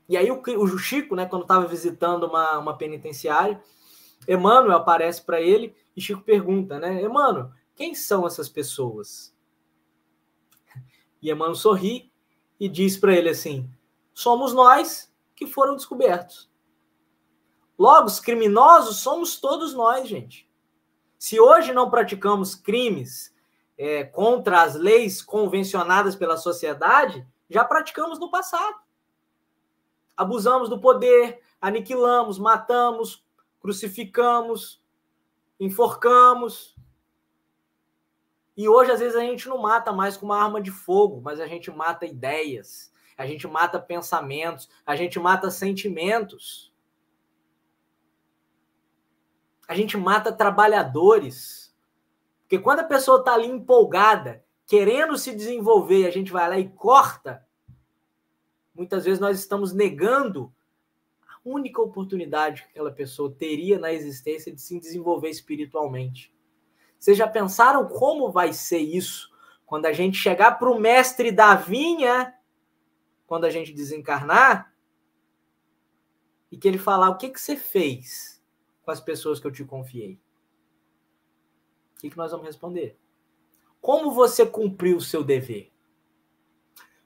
E aí o Chico, né, quando estava visitando uma penitenciária, Emmanuel aparece para ele e Chico pergunta, né, Emmanuel, quem são essas pessoas? E Emmanuel sorri e diz para ele assim, somos nós que foram descobertos. Logo, os criminosos somos todos nós, gente. Se hoje não praticamos crimes contra as leis convencionadas pela sociedade, já praticamos no passado. Abusamos do poder, aniquilamos, matamos, crucificamos, enforcamos. E hoje, às vezes, a gente não mata mais com uma arma de fogo, mas a gente mata ideias, a gente mata pensamentos, a gente mata sentimentos. A gente mata trabalhadores. Porque quando a pessoa está ali empolgada, querendo se desenvolver, a gente vai lá e corta, muitas vezes nós estamos negando a única oportunidade que aquela pessoa teria na existência de se desenvolver espiritualmente. Vocês já pensaram como vai ser isso quando a gente chegar para o mestre da vinha, quando a gente desencarnar, e que ele falar, o que você fez com as pessoas que eu te confiei? O que nós vamos responder? Como você cumpriu o seu dever?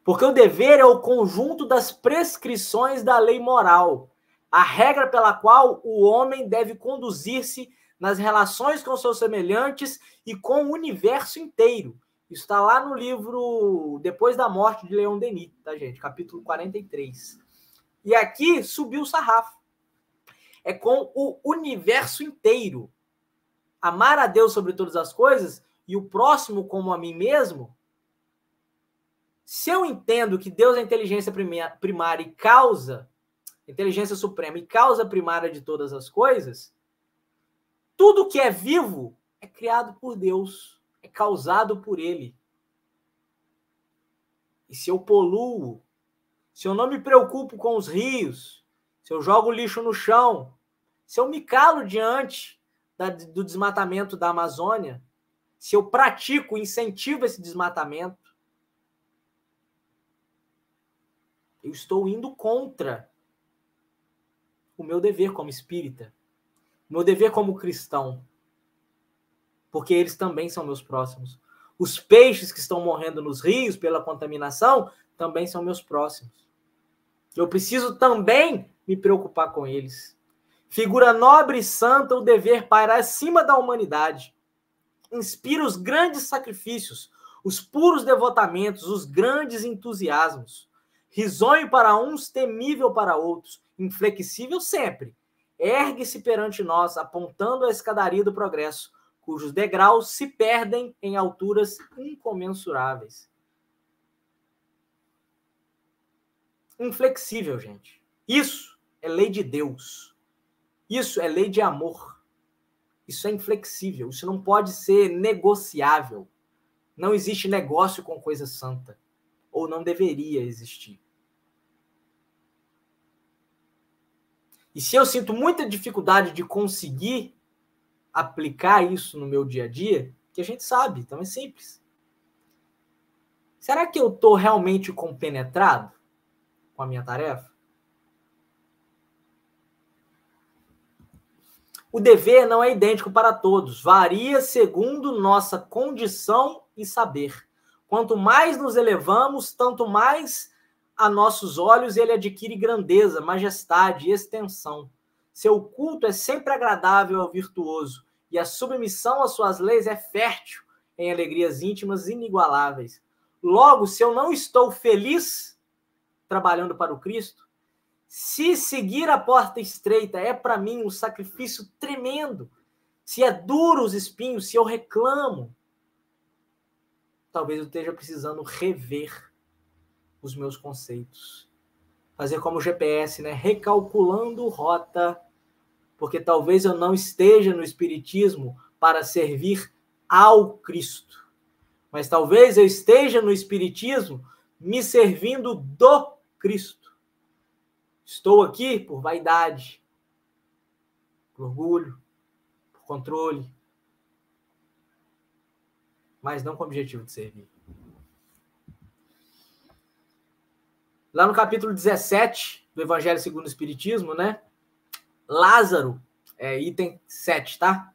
Porque o dever é o conjunto das prescrições da lei moral, a regra pela qual o homem deve conduzir-se nas relações com seus semelhantes e com o universo inteiro. Isso está lá no livro Depois da Morte, de Leon Denis, tá, gente? Capítulo 43. E aqui subiu o sarrafo. É com o universo inteiro. Amar a Deus sobre todas as coisas e o próximo como a mim mesmo. Se eu entendo que Deus é a inteligência primária e causa, inteligência suprema e causa primária de todas as coisas, tudo que é vivo é criado por Deus, é causado por Ele. E se eu poluo, se eu não me preocupo com os rios, se eu jogo lixo no chão, se eu me calo diante do desmatamento da Amazônia, se eu pratico, incentivo esse desmatamento, eu estou indo contra o meu dever como espírita, o meu dever como cristão, porque eles também são meus próximos. Os peixes que estão morrendo nos rios pela contaminação também são meus próximos. Eu preciso também me preocupar com eles. Figura nobre e santa, o dever paira acima da humanidade. Inspira os grandes sacrifícios, os puros devotamentos, os grandes entusiasmos. Risonho para uns, temível para outros, inflexível sempre. Ergue-se perante nós, apontando a escadaria do progresso, cujos degraus se perdem em alturas incomensuráveis. Inflexível, gente. Isso é lei de Deus. Isso é lei de amor. Isso é inflexível. Isso não pode ser negociável. Não existe negócio com coisa santa. Ou não deveria existir. E se eu sinto muita dificuldade de conseguir aplicar isso no meu dia a dia, que a gente sabe, então é simples. Será que eu estou realmente compenetrado com a minha tarefa? O dever não é idêntico para todos, varia segundo nossa condição e saber. Quanto mais nos elevamos, tanto mais a nossos olhos ele adquire grandeza, majestade e extensão. Seu culto é sempre agradável ao virtuoso, e a submissão às suas leis é fértil em alegrias íntimas inigualáveis. Logo, se eu não estou feliz trabalhando para o Cristo, se seguir a porta estreita é para mim um sacrifício tremendo, se é duro os espinhos, se eu reclamo, talvez eu esteja precisando rever os meus conceitos. Fazer como o GPS, né? Recalculando rota, porque talvez eu não esteja no Espiritismo para servir ao Cristo, mas talvez eu esteja no Espiritismo me servindo do Cristo. Estou aqui por vaidade, por orgulho, por controle, mas não com o objetivo de servir. Lá no capítulo 17, do Evangelho segundo o Espiritismo, né? Lázaro, item 7, tá?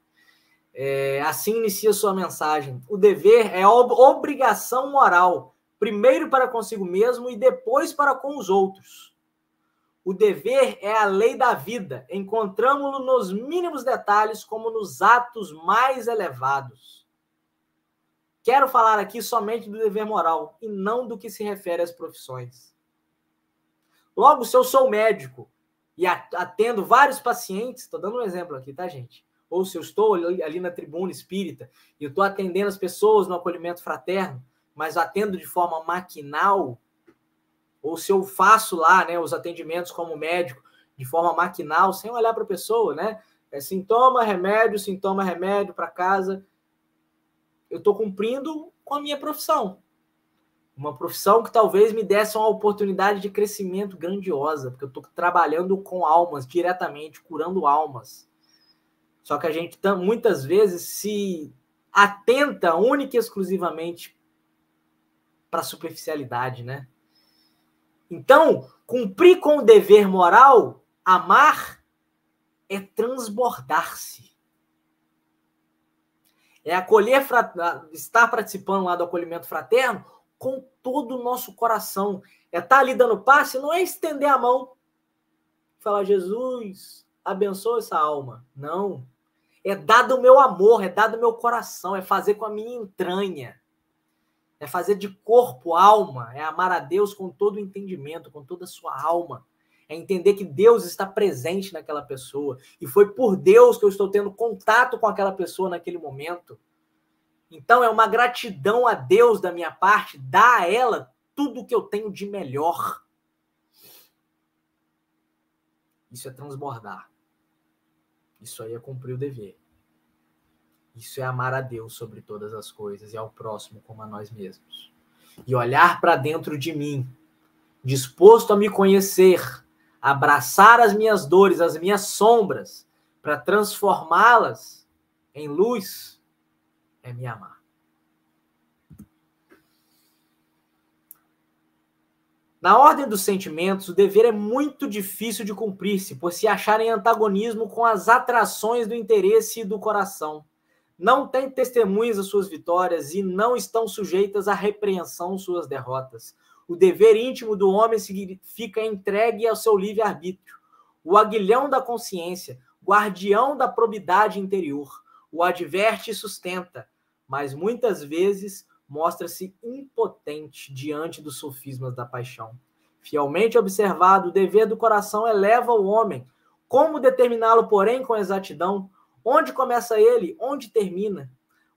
Assim inicia sua mensagem. O dever é obrigação moral, primeiro para consigo mesmo e depois para com os outros. O dever é a lei da vida. Encontramos-lo nos mínimos detalhes como nos atos mais elevados. Quero falar aqui somente do dever moral e não do que se refere às profissões. Logo, se eu sou médico e atendo vários pacientes, estou dando um exemplo aqui, tá, gente? Ou se eu estou ali na tribuna espírita e eu estou atendendo as pessoas no acolhimento fraterno, mas atendo de forma maquinal, ou se eu faço lá, né, os atendimentos como médico de forma maquinal, sem olhar para a pessoa, né? Sintoma, remédio para casa. Eu estou cumprindo com a minha profissão. Uma profissão que talvez me desse uma oportunidade de crescimento grandiosa, porque eu estou trabalhando com almas diretamente, curando almas. Só que a gente muitas vezes se atenta única e exclusivamente para a superficialidade, né? Então, cumprir com o dever moral, amar, é transbordar-se. É estar participando lá do acolhimento fraterno com todo o nosso coração. É estar ali dando passe, não é estender a mão, falar, Jesus, abençoa essa alma. Não. É dar do meu amor, é dar do meu coração, é fazer com a minha entranha. É fazer de corpo, alma, é amar a Deus com todo o entendimento, com toda a sua alma. É entender que Deus está presente naquela pessoa. E foi por Deus que eu estou tendo contato com aquela pessoa naquele momento. Então é uma gratidão a Deus da minha parte, dar a ela tudo o que eu tenho de melhor. Isso é transbordar. Isso aí é cumprir o dever. Isso é amar a Deus sobre todas as coisas e ao próximo como a nós mesmos. E olhar para dentro de mim, disposto a me conhecer, abraçar as minhas dores, as minhas sombras, para transformá-las em luz, é me amar. Na ordem dos sentimentos, o dever é muito difícil de cumprir-se, por se achar em antagonismo com as atrações do interesse e do coração. Não têm testemunhas das suas vitórias e não estão sujeitas à repreensão suas derrotas. O dever íntimo do homem fica entregue ao seu livre-arbítrio. O aguilhão da consciência, guardião da probidade interior, o adverte e sustenta, mas muitas vezes mostra-se impotente diante dos sofismas da paixão. Fielmente observado, o dever do coração eleva o homem. Como determiná-lo, porém, com exatidão? Onde começa ele? Onde termina?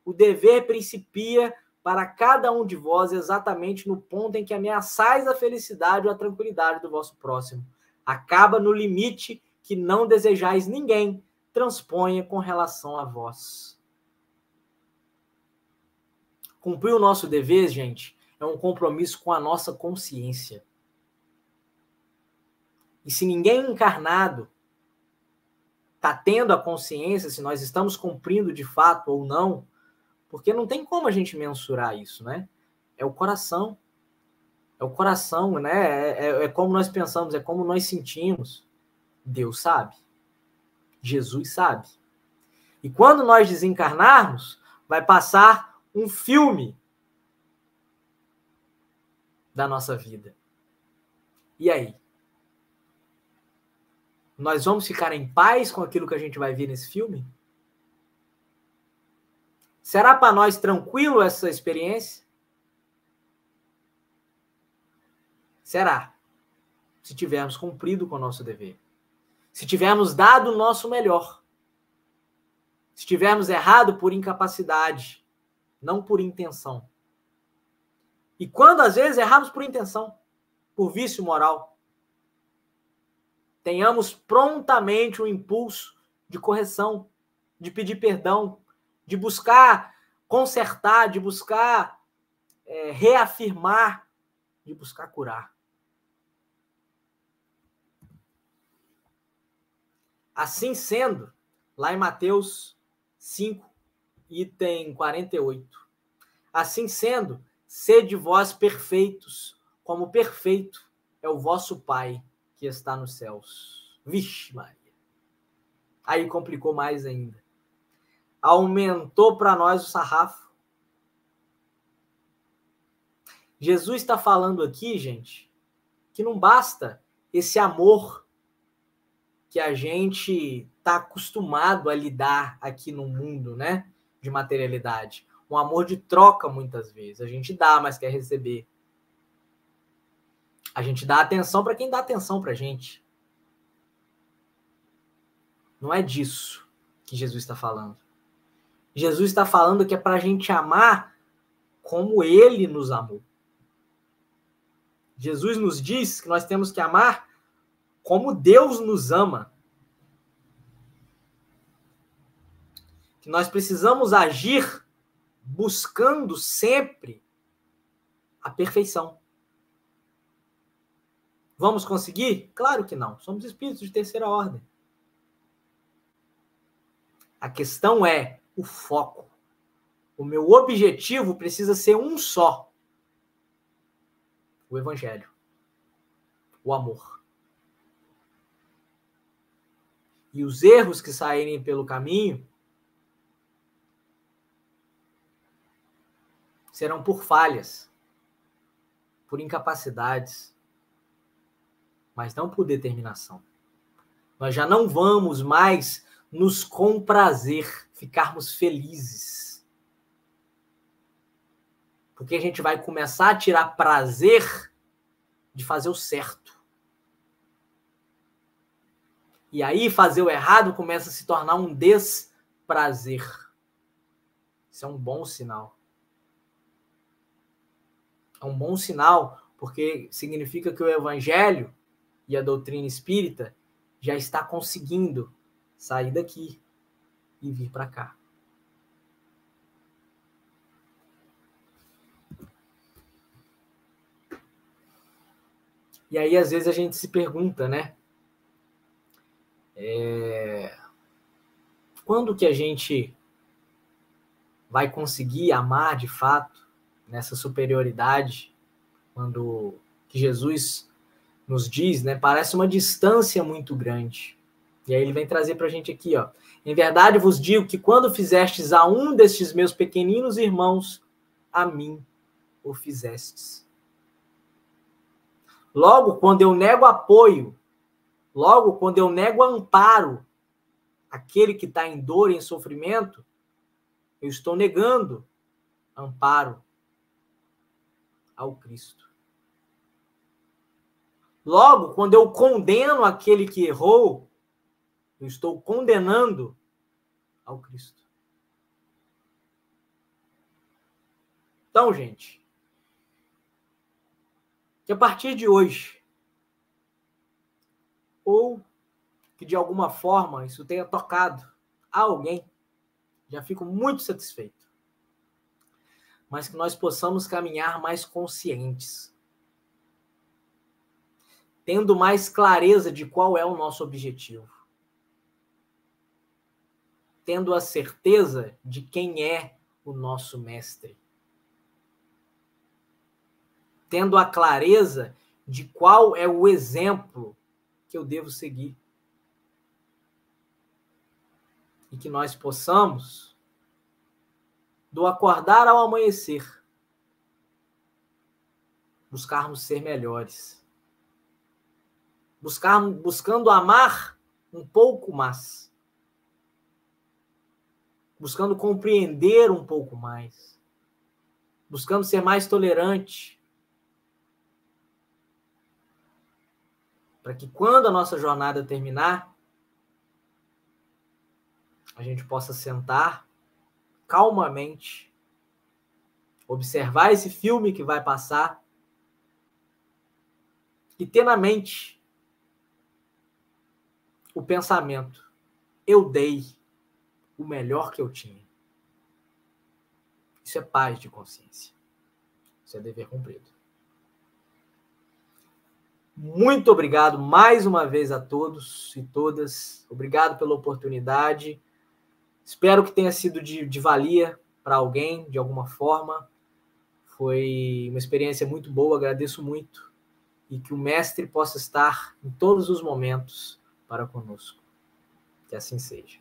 O dever principia para cada um de vós exatamente no ponto em que ameaçais a felicidade ou a tranquilidade do vosso próximo. Acaba no limite que não desejais ninguém transponha com relação a vós. Cumprir o nosso dever, gente, é um compromisso com a nossa consciência. E se ninguém encarnado está tendo a consciência se nós estamos cumprindo de fato ou não, porque não tem como a gente mensurar isso, né? É o coração. É o coração, né? É como nós pensamos, é como nós sentimos. Deus sabe. Jesus sabe. E quando nós desencarnarmos, vai passar um filme da nossa vida. E aí? Nós vamos ficar em paz com aquilo que a gente vai ver nesse filme? Será para nós tranquilo essa experiência? Será. Se tivermos cumprido com o nosso dever. Se tivermos dado o nosso melhor. Se tivermos errado por incapacidade, não por intenção. E quando às vezes erramos por intenção, por vício moral, tenhamos prontamente o impulso de correção, de pedir perdão, de buscar consertar, de buscar reafirmar, de buscar curar. Assim sendo, lá em Mateus 5, item 48, assim sendo, sede vós perfeitos, como perfeito é o vosso Pai que está nos céus. Vixe, Maria. Aí complicou mais ainda. Aumentou para nós o sarrafo. Jesus está falando aqui, gente, que não basta esse amor que a gente está acostumado a lidar aqui no mundo, né? De materialidade. Um amor de troca, muitas vezes. A gente dá, mas quer receber. A gente dá atenção para quem dá atenção para a gente. Não é disso que Jesus está falando. Jesus está falando que é para a gente amar como ele nos amou. Jesus nos diz que nós temos que amar como Deus nos ama. Que nós precisamos agir buscando sempre a perfeição. Vamos conseguir? Claro que não. Somos espíritos de terceira ordem. A questão é o foco. O meu objetivo precisa ser um só. O Evangelho. O amor. E os erros que saírem pelo caminho serão por falhas, por incapacidades, mas não por determinação. Nós já não vamos mais nos comprazer, ficarmos felizes. Porque a gente vai começar a tirar prazer de fazer o certo. E aí fazer o errado começa a se tornar um desprazer. Isso é um bom sinal. É um bom sinal, porque significa que o Evangelho e a doutrina espírita já está conseguindo sair daqui e vir para cá. E aí, às vezes, a gente se pergunta, né? Quando que a gente vai conseguir amar de fato nessa superioridade? Quando que Jesus nos diz, né? Parece uma distância muito grande. E aí ele vem trazer para a gente aqui, ó. Em verdade vos digo que quando fizestes a um destes meus pequeninos irmãos, a mim o fizestes. Logo, quando eu nego apoio, logo, quando eu nego amparo àquele que está em dor e em sofrimento, eu estou negando amparo ao Cristo. Logo, quando eu condeno aquele que errou, eu estou condenando ao Cristo. Então, gente, que a partir de hoje, ou que de alguma forma isso tenha tocado a alguém, já fico muito satisfeito. Mas que nós possamos caminhar mais conscientes, tendo mais clareza de qual é o nosso objetivo, tendo a certeza de quem é o nosso mestre, tendo a clareza de qual é o exemplo que eu devo seguir. E que nós possamos, do acordar ao amanhecer, buscarmos ser melhores. Buscando amar um pouco mais. Buscando compreender um pouco mais. Buscando ser mais tolerante. Para que quando a nossa jornada terminar, a gente possa sentar calmamente, observar esse filme que vai passar e ter na mente o pensamento: eu dei o melhor que eu tinha. Isso é paz de consciência. Isso é dever cumprido. Muito obrigado mais uma vez a todos e todas. Obrigado pela oportunidade. Espero que tenha sido de valia para alguém, de alguma forma. Foi uma experiência muito boa, agradeço muito. e que o Mestre possa estar em todos os momentos para conosco. Que assim seja.